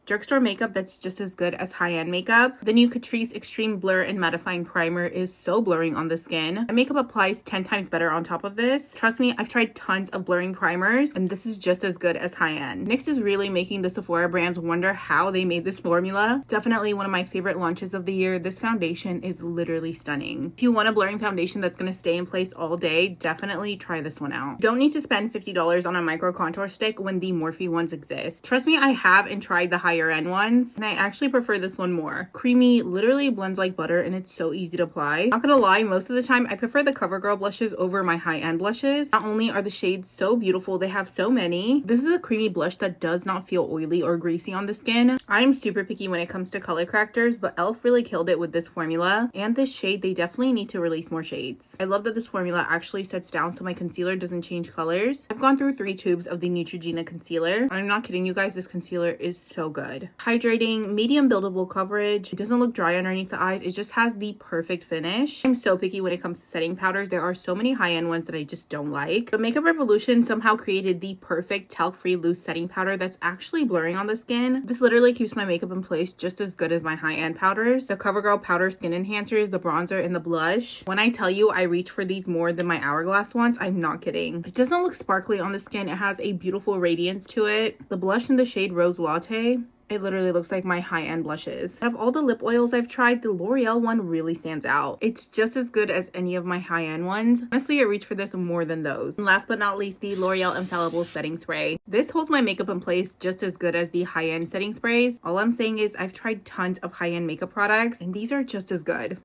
Drugstore makeup that's just as good as high-end makeup. The new Catrice Extreme Blur and Mattifying Primer is so blurring on the skin. My makeup applies 10 times better on top of this. Trust me, I've tried tons of blurring primers, and this is just as good as high-end. NYX is really making the Sephora brands wonder how they made this formula. Definitely one of my favorite launches of the year. This foundation is literally stunning. If you want a blurring foundation that's going to stay in place all day, definitely try this one out. Don't need to spend $50 on a micro contour stick when the Morphe ones exist. Trust me, I have and tried the higher end ones, and I actually prefer this one more. Creamy, literally blends like butter, and it's so easy to apply. Not gonna lie, most of the time I prefer the CoverGirl blushes over my high-end blushes. Not only are the shades so beautiful, they have so many. This is a creamy blush that does not feel oily or greasy on the skin. I'm super picky when it comes to color correctors, but e.l.f. really killed it with this formula. And this shade, they definitely need to release more shades. I love that this formula actually sets down so my concealer doesn't change colors. I've gone through 3 tubes of the Neutrogena concealer. I'm not kidding you guys, this concealer is so good. Hydrating, medium buildable coverage. It doesn't look dry underneath the eyes. It just has the perfect finish. I'm so picky when it comes to setting powders. There are so many high-end ones that I just don't like. But Makeup Revolution somehow created the perfect talc-free loose setting powder that's actually blurring on the skin. This literally keeps my makeup in place just as good as my high-end powders. The CoverGirl Powder Skin Enhancers, the bronzer, and the blush. When I tell you I reach for these more than my Hourglass ones, I'm not kidding. It doesn't look sparkly on the skin. It has a beautiful radiance to it. The blush in the shade Rose Latte, it literally looks like my high-end blushes. Out of all the lip oils I've tried, the L'Oreal one really stands out. It's just as good as any of my high-end ones. Honestly, I reach for this more than those. And last but not least, the L'Oreal Infallible Setting Spray. This holds my makeup in place just as good as the high-end setting sprays. All I'm saying is I've tried tons of high-end makeup products, and these are just as good.